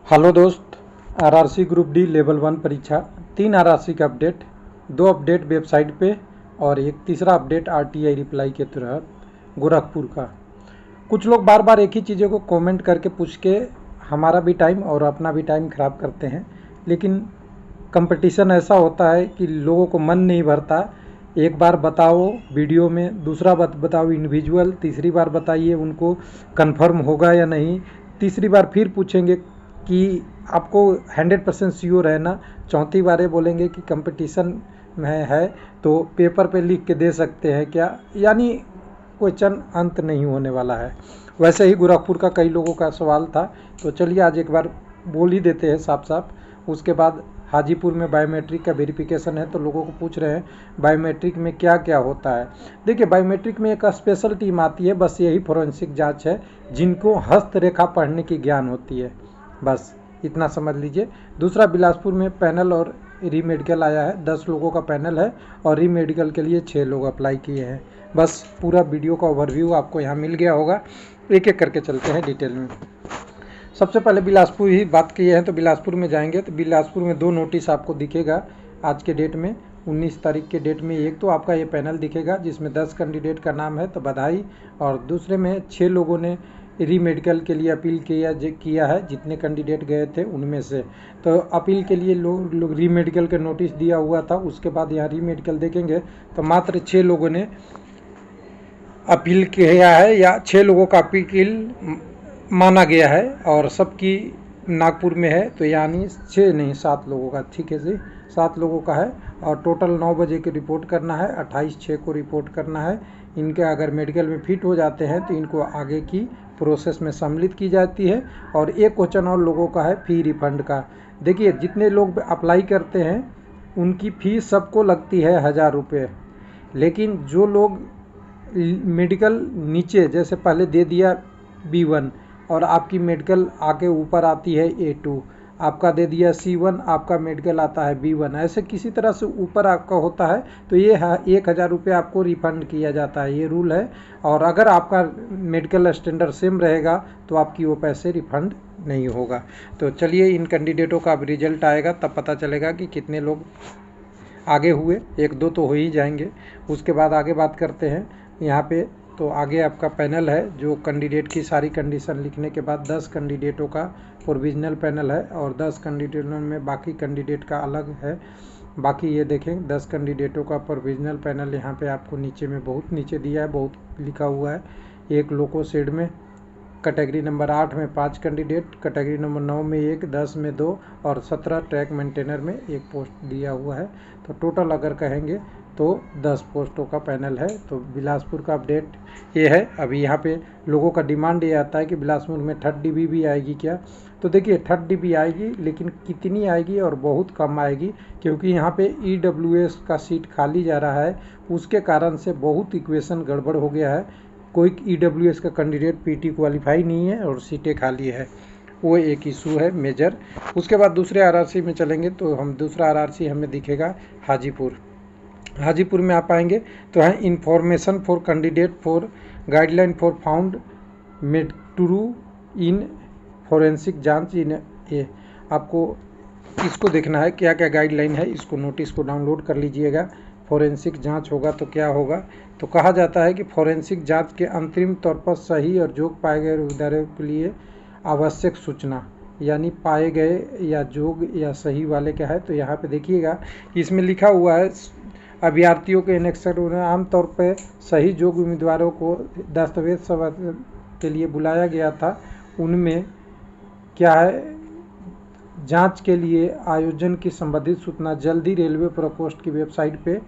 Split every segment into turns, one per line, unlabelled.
Hello दोस्त, RRC group D level 1 परीक्षा 3 RRC का अपडेट, 2 अपडेट वेबसाइट पे और एक तीसरा अपडेट आरटीआई रिप्लाई के तहत गोरखपुर का। कुछ लोग बार बार एक ही चीज़ों को कमेंट करके पूछ के हमारा भी टाइम और अपना भी टाइम ख़राब करते हैं, लेकिन कंपटीशन ऐसा होता है कि लोगों को मन नहीं भरता। एक बार बताओ वीडियो में, दूसरा बताओ इंडिविजुअल, तीसरी बार बताइए उनको कंफर्म होगा या नहीं, तीसरी बार फिर पूछेंगे कि आपको 100% श्योर है ना, चौथी बार बोलेंगे कि कंपटीशन में है तो पेपर पे लिख के दे सकते हैं क्या, यानी क्वेश्चन अंत नहीं होने वाला है। वैसे ही गोरखपुर का कई लोगों का सवाल था, तो चलिए आज एक बार बोल ही देते हैं साफ साफ। उसके बाद हाजीपुर में बायोमेट्रिक का वेरिफिकेशन है, तो लोगों को पूछ रहे हैं बायोमेट्रिक में क्या क्या होता है। देखिए, बायोमेट्रिक में एक स्पेशल टीम आती है, बस यही फोरेंसिक जांच है, जिनको हस्तरेखा पढ़ने की ज्ञान होती है, बस इतना समझ लीजिए। दूसरा, बिलासपुर में पैनल और री मेडिकल आया है, 10 लोगों का पैनल है और री मेडिकल के लिए 6 लोग अप्लाई किए हैं। बस पूरा वीडियो का ओवरव्यू आपको यहाँ मिल गया होगा। एक एक करके चलते हैं डिटेल में। सबसे पहले बिलासपुर ही बात किए हैं, तो बिलासपुर में जाएंगे तो बिलासपुर में 2 नोटिस आपको दिखेगा आज के डेट में, 19 तारीख के डेट में। एक तो आपका ये पैनल दिखेगा जिसमें 10 कैंडिडेट का नाम है, तो बधाई। और दूसरे में 6 लोगों ने री मेडिकल के लिए अपील किया है, जितने कैंडिडेट गए थे उनमें से। तो अपील के लिए लोग री मेडिकल का नोटिस दिया हुआ था, उसके बाद यहाँ री मेडिकल देखेंगे तो मात्र 6 लोगों ने अपील किया है, या 6 लोगों का अपील माना गया है और सबकी नागपुर में है, तो यानी 6 नहीं 7 लोगों का, ठीक है जी, 7 लोगों का है। और टोटल 9 बजे की रिपोर्ट करना है, 28/6 को रिपोर्ट करना है। इनके अगर मेडिकल में फिट हो जाते हैं तो इनको आगे की प्रोसेस में सम्मिलित की जाती है। और एक क्वेश्चन और लोगों का है फी रिफंड का। देखिए, जितने लोग अप्लाई करते हैं उनकी फ़ीस सबको लगती है 1000 रुपये, लेकिन जो लोग मेडिकल नीचे जैसे पहले दे दिया B1 और आपकी मेडिकल आके ऊपर आती है A2, आपका दे दिया C1, आपका मेडिकल आता है B1, ऐसे किसी तरह से ऊपर आपका होता है तो ये 1000 रुपये आपको रिफंड किया जाता है, ये रूल है। और अगर आपका मेडिकल स्टैंडर्ड सेम रहेगा तो आपकी वो पैसे रिफंड नहीं होगा। तो चलिए, इन कैंडिडेटों का अब रिजल्ट आएगा तब पता चलेगा कि कितने लोग आगे हुए, 1-2 तो हो ही जाएंगे। उसके बाद आगे बात करते हैं यहाँ पे। तो आगे आपका पैनल है, जो कैंडिडेट की सारी कंडीशन लिखने के बाद 10 कैंडिडेटों का प्रोविजनल पैनल है और 10 कैंडिडेटों में बाकी कैंडिडेट का अलग है। बाकी ये देखें, 10 कैंडिडेटों का प्रोविजनल पैनल यहाँ पे आपको नीचे में बहुत नीचे दिया है, बहुत लिखा हुआ है। एक लोको शेड में, कैटेगरी नंबर 8 में 5 कैंडिडेट, कैटेगरी नंबर 9 में 1, 10 में 2 और 17 ट्रैक मेंटेनर में 1 पोस्ट दिया हुआ है। तो टोटल अगर कहेंगे तो 10 पोस्टों का पैनल है। तो बिलासपुर का अपडेट ये है। अभी यहाँ पे लोगों का डिमांड ये आता है कि बिलासपुर में 3rd DB भी आएगी क्या। तो देखिए, 3rd DB आएगी, लेकिन कितनी आएगी और बहुत कम आएगी, क्योंकि यहाँ पे EWS का सीट खाली जा रहा है। उसके कारण से बहुत इक्वेशन गड़बड़ हो गया है। कोई EWS का कैंडिडेट PT क्वालिफाई नहीं है और सीटें खाली है, वो एक इशू है मेजर। उसके बाद दूसरे RRC में चलेंगे तो हम दूसरा RRC हमें दिखेगा हाजीपुर। हाजीपुर में आप आएंगे तो है information for candidate for guideline for found मेडटू इन फोरेंसिक जांच इन ये। आपको इसको देखना है क्या क्या गाइडलाइन है, इसको नोटिस को डाउनलोड कर लीजिएगा। फोरेंसिक जांच होगा तो क्या होगा, तो कहा जाता है कि फोरेंसिक जांच के अंतरिम तौर पर सही और जोग पाए गए उदाहरणों के लिए आवश्यक सूचना, यानी पाए गए या जोग या सही वाले क्या है। तो यहाँ पे देखिएगा, इसमें लिखा हुआ है अभ्यर्थियों के इनेक्शन आमतौर पर सही जोग उम्मीदवारों को दस्तावेज सभा के लिए बुलाया गया था। उनमें क्या है, जांच के लिए आयोजन की संबंधित सूचना जल्दी रेलवे प्रकोष्ठ की वेबसाइट पे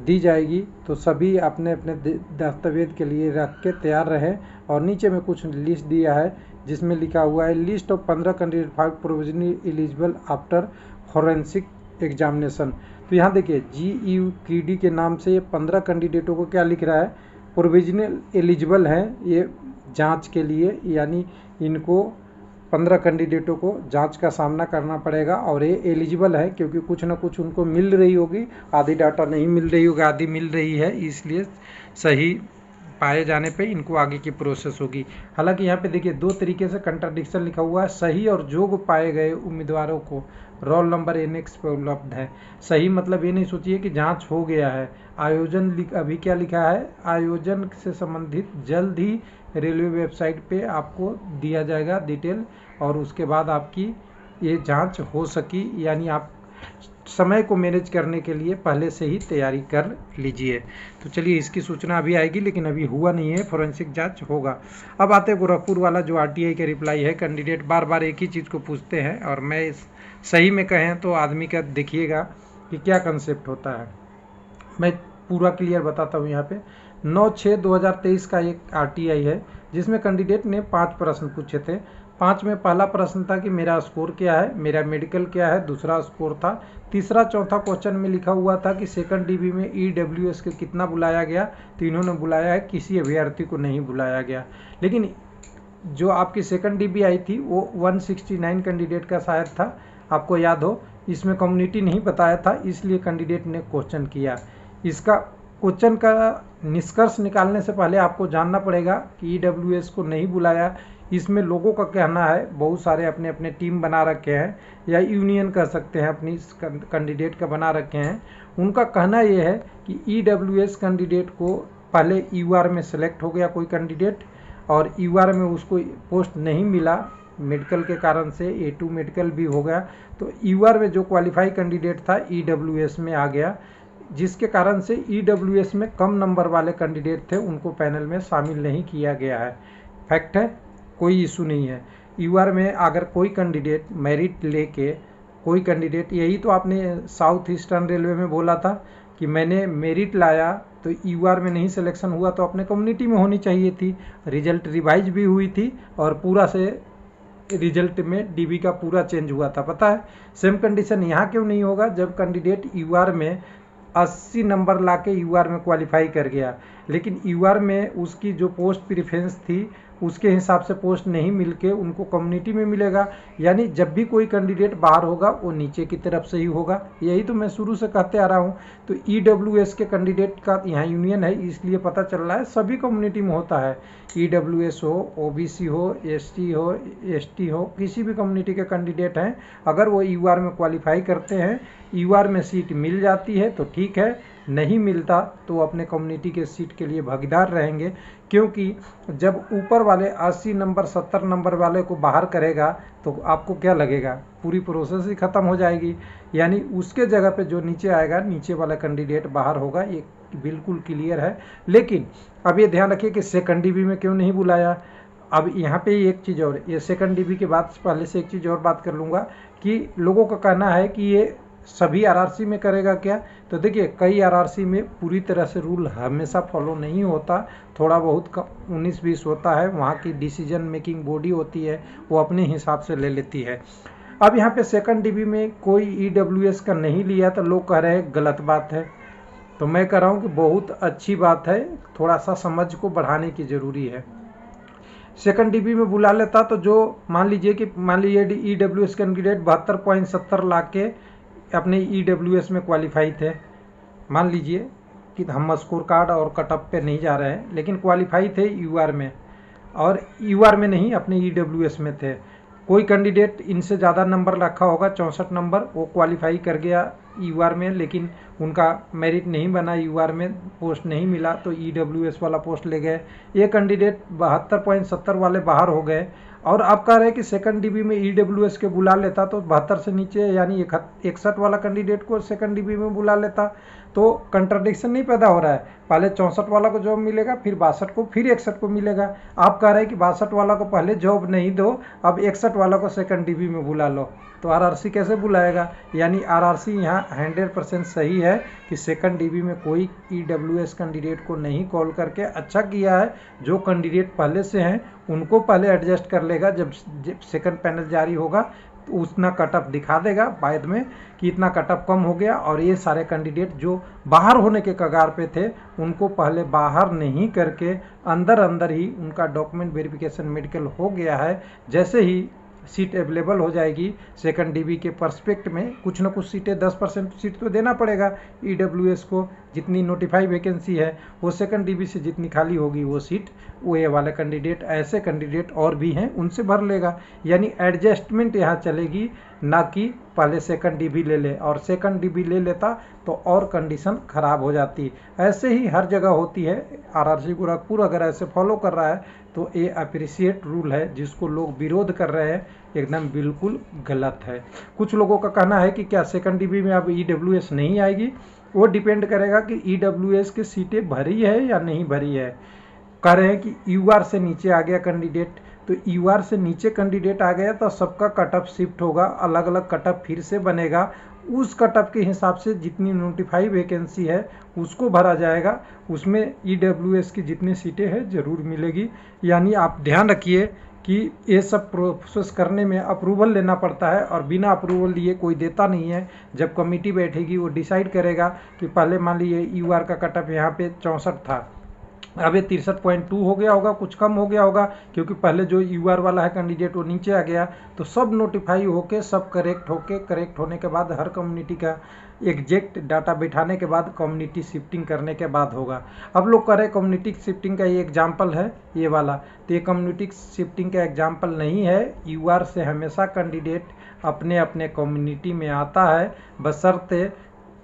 दी जाएगी। तो सभी अपने अपने दस्तावेज के लिए रख के तैयार रहें। और नीचे में कुछ लिस्ट दिया है जिसमें लिखा हुआ है list of 15 candidate five provisionally eligible after forensic examination. तो यहाँ देखिए, GUQD के नाम से ये 15 कैंडिडेटों को क्या लिख रहा है, प्रोविजनल एलिजिबल हैं ये जांच के लिए, यानी इनको 15 कैंडिडेटों को जांच का सामना करना पड़ेगा। और ये एलिजिबल है क्योंकि कुछ ना कुछ उनको मिल रही होगी, आधी डाटा नहीं मिल रही होगी, आधी मिल रही है, इसलिए सही पाए जाने पे इनको आगे की प्रोसेस होगी। हालांकि यहाँ पे देखिए 2 तरीके से कंट्राडिक्शन लिखा हुआ है। सही और योग्य पाए गए उम्मीदवारों को रोल नंबर एनेक्स पे उपलब्ध है। सही मतलब ये नहीं सोचिए कि जांच हो गया है। आयोजन अभी क्या लिखा है, आयोजन से संबंधित जल्द ही रेलवे वेबसाइट पे आपको दिया जाएगा डिटेल, और उसके बाद आपकी ये जांच हो सकी, यानी आप समय को मैनेज करने के लिए पहले से ही तैयारी कर लीजिए। तो चलिए इसकी सूचना अभी आएगी, लेकिन अभी हुआ नहीं है, फोरेंसिक जांच होगा। अब आते हैं गोरखपुर वाला जो आरटीआई का रिप्लाई है। कैंडिडेट बार बार एक ही चीज़ को पूछते हैं, और मैं सही में कहें तो आदमी का देखिएगा कि क्या कंसेप्ट होता है। मैं पूरा क्लियर बताता हूँ। यहाँ पे 9/6/2023 का एक आरटीआई है, जिसमें कैंडिडेट ने 5 प्रश्न पूछे थे। 5 में पहला प्रश्न था कि मेरा स्कोर क्या है, मेरा मेडिकल क्या है, दूसरा स्कोर था। तीसरा चौथा क्वेश्चन में लिखा हुआ था कि सेकंड डीबी में ईडब्ल्यूएस के कितना बुलाया गया, तो इन्होंने बुलाया है, किसी अभ्यर्थी को नहीं बुलाया गया। लेकिन जो आपकी सेकंड डीबी आई थी वो 169 कैंडिडेट का शायद था, आपको याद हो। इसमें कम्युनिटी नहीं बताया था, इसलिए कैंडिडेट ने क्वेश्चन किया। इसका क्वेश्चन का निष्कर्ष निकालने से पहले आपको जानना पड़ेगा कि ईडब्ल्यूएस को नहीं बुलाया। इसमें लोगों का कहना है, बहुत सारे अपने अपने टीम बना रखे हैं, या यूनियन कह सकते हैं, अपनी कैंडिडेट का बना रखे हैं। उनका कहना ये है कि ईडब्ल्यूएस कैंडिडेट को पहले यूआर में सेलेक्ट हो गया कोई कैंडिडेट, और यूआर में उसको पोस्ट नहीं मिला मेडिकल के कारण से, A2 मेडिकल भी हो गया, तो यूआर में जो क्वालिफाई कैंडिडेट था ईडब्ल्यूएस में आ गया, जिसके कारण से ईडब्ल्यूएस में कम नंबर वाले कैंडिडेट थे उनको पैनल में शामिल नहीं किया गया है। फैक्ट है, कोई इशू नहीं है। यूआर में अगर कोई कैंडिडेट मेरिट लेके, कोई कैंडिडेट, यही तो आपने साउथ ईस्टर्न रेलवे में बोला था कि मैंने मेरिट लाया तो यूआर में नहीं सिलेक्शन हुआ, तो अपने कम्युनिटी में होनी चाहिए थी। रिजल्ट रिवाइज भी हुई थी, और पूरा से रिजल्ट में डीबी का पूरा चेंज हुआ था। पता है सेम कंडीशन यहाँ क्यों नहीं होगा, जब कैंडिडेट यूआर में 80 नंबर लाके यूआर में क्वालिफाई कर गया, लेकिन यूआर में उसकी जो पोस्ट प्रेफरेंस थी उसके हिसाब से पोस्ट नहीं मिलके उनको कम्युनिटी में मिलेगा। यानी जब भी कोई कैंडिडेट बाहर होगा वो नीचे की तरफ से ही होगा। यही तो मैं शुरू से कहते आ रहा हूँ। तो ईडब्ल्यूएस के कैंडिडेट का यहाँ यूनियन है, इसलिए पता चल रहा है सभी कम्युनिटी में होता है। ईडब्ल्यूएस हो, ओबीसी हो, एसटी हो, एसटी हो, किसी भी कम्युनिटी के कैंडिडेट हैं, अगर वो यूआर में क्वालिफाई करते हैं, यूआर में सीट मिल जाती है तो ठीक है, नहीं मिलता तो अपने कम्युनिटी के सीट के लिए भागीदार रहेंगे। क्योंकि जब ऊपर वाले 80 नंबर 70 नंबर वाले को बाहर करेगा तो आपको क्या लगेगा, पूरी प्रोसेस ही ख़त्म हो जाएगी। यानी उसके जगह पे जो नीचे आएगा, नीचे वाला कैंडिडेट बाहर होगा, ये बिल्कुल क्लियर है। लेकिन अब ये ध्यान रखिए कि सेकंड डीबी में क्यों नहीं बुलाया। अब यहाँ पे एक चीज़ और, ये सेकंड डीबी के बाद पहले से एक चीज़ और बात कर लूँगा कि लोगों का कहना है कि ये सभी आरआरसी में करेगा क्या। तो देखिए कई आरआरसी में पूरी तरह से रूल हमेशा फॉलो नहीं होता, थोड़ा बहुत 19-20 होता है। वहाँ की डिसीजन मेकिंग बॉडी होती है, वो अपने हिसाब से ले लेती है। अब यहाँ पे सेकंड डीबी में कोई ईडब्ल्यूएस का नहीं लिया तो लोग कह रहे हैं गलत बात है। तो मैं कह रहा हूँ कि बहुत अच्छी बात है, थोड़ा सा समझ को बढ़ाने की ज़रूरी है। सेकंड डीबी में बुला लेता तो जो मान लीजिए ईडब्ल्यूएस कैंडिडेट 72.70 लाख के अपने ईडब्ल्यूएस में क्वालिफाई थे। मान लीजिए कि हम स्कोर कार्ड और कटअप पे नहीं जा रहे हैं, लेकिन क्वालिफाई थे यूआर में, और यूआर में नहीं अपने ईडब्ल्यूएस में थे। कोई कैंडिडेट इनसे ज़्यादा नंबर रखा होगा, 64 नंबर, वो क्वालिफाई कर गया यूआर में, लेकिन उनका मेरिट नहीं बना, यूआर में पोस्ट नहीं मिला, तो ईडब्ल्यूएस वाला पोस्ट ले गए। ये कैंडिडेट 72.70 वाले बाहर हो गए, और आप कह रहे हैं कि सेकंड डीबी में ईडब्ल्यूएस के बुला लेता तो 72 से नीचे यानी 61 वाला कैंडिडेट को सेकंड डीबी में बुला लेता, तो कंट्राडिक्शन नहीं पैदा हो रहा है। पहले 64 वाला को जॉब मिलेगा, फिर 62 को, फिर 61 को मिलेगा। आप कह रहे हैं कि 62 वाला को पहले जॉब नहीं दो, अब 61 वाला को सेकंड डीबी में बुला लो, तो आरआरसी कैसे बुलाएगा। यानी आरआरसी यहाँ 100% सही है कि सेकंड डीबी में कोई ईडब्ल्यूएस कैंडिडेट को नहीं कॉल करके, अच्छा किया है। जो कैंडिडेट पहले से हैं उनको पहले एडजस्ट कर लेगा, जब सेकंड पैनल जारी होगा तो उतना कटअप दिखा देगा बाद में कि इतना कटअप कम हो गया, और ये सारे कैंडिडेट जो बाहर होने के कगार पे थे उनको पहले बाहर नहीं करके अंदर अंदर ही उनका डॉक्यूमेंट वेरिफिकेशन मेडिकल हो गया है। जैसे ही सीट अवेलेबल हो जाएगी सेकंड डीबी के पर्सपेक्ट में, कुछ ना कुछ सीटें 10% सीट तो देना पड़ेगा ईडब्ल्यूएस को, जितनी नोटिफाई वैकेंसी है वो सेकंड डीबी से जितनी खाली होगी वो सीट वो ये वाले कैंडिडेट, ऐसे कैंडिडेट और भी हैं उनसे भर लेगा। यानी एडजस्टमेंट यहाँ चलेगी, ना कि पहले सेकंड डीबी ले ले, और सेकंड डीबी ले लेता तो और कंडीशन ख़राब हो जाती। ऐसे ही हर जगह होती है। आरआरसी गोरखपुर अगर ऐसे फॉलो कर रहा है तो ये अप्रिशिएट रूल है, जिसको लोग विरोध कर रहे हैं एकदम बिल्कुल गलत है। कुछ लोगों का कहना है कि क्या सेकंड डीबी में अब ईडब्ल्यूएस नहीं आएगी, वो डिपेंड करेगा कि ईडब्ल्यूएस की सीटें भरी है या नहीं भरी है। कह रहे हैं कि यूआर से नीचे आ गया कैंडिडेट, तो यूआर से नीचे कैंडिडेट आ गया तो सबका कटअप शिफ्ट होगा, अलग अलग कटअप फिर से बनेगा। उस कटअप के हिसाब से जितनी नोटिफाई वैकेंसी है उसको भरा जाएगा, उसमें ईडब्ल्यूएस की जितनी सीटें हैं ज़रूर मिलेगी। यानी आप ध्यान रखिए कि ये सब प्रोसेस करने में अप्रूवल लेना पड़ता है, और बिना अप्रूवल लिए कोई देता नहीं है। जब कमेटी बैठेगी वो डिसाइड करेगा कि पहले मान लीजिए यूआर का कटअप यहाँ पे 64 था, अब ये 63.2 हो गया होगा, कुछ कम हो गया होगा, क्योंकि पहले जो यूआर वाला है कैंडिडेट वो नीचे आ गया। तो सब नोटिफाई होके सब करेक्ट होने के बाद हर कम्युनिटी का एग्जैक्ट डाटा बिठाने के बाद कम्युनिटी शिफ्टिंग करने के बाद होगा। अब लोग कह रहे हैं कम्युनिटी शिफ्टिंग का ये एग्जाम्पल है ये वाला, तो ये कम्युनिटी शिफ्टिंग का एग्जाम्पल नहीं है। यूआर से हमेशा कैंडिडेट अपने अपने कम्युनिटी में आता है, बशर्ते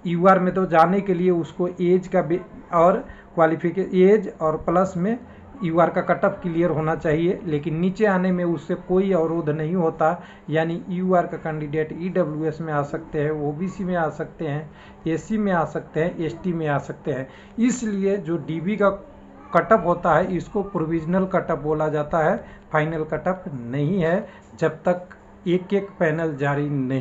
यूआर में तो जाने के लिए उसको एज का और क्वालिफिकेशन एज और प्लस में यूआर का कटअप क्लियर होना चाहिए, लेकिन नीचे आने में उससे कोई अवरोध नहीं होता। यानी यूआर का कैंडिडेट ईडब्ल्यूएस में आ सकते हैं, ओबीसी में आ सकते हैं, एससी में आ सकते हैं, एसटी में आ सकते हैं। इसलिए जो डीबी का कटअप होता है इसको प्रोविजनल कटअप बोला जाता है, फाइनल कटअप नहीं है जब तक एक एक पैनल जारी नहीं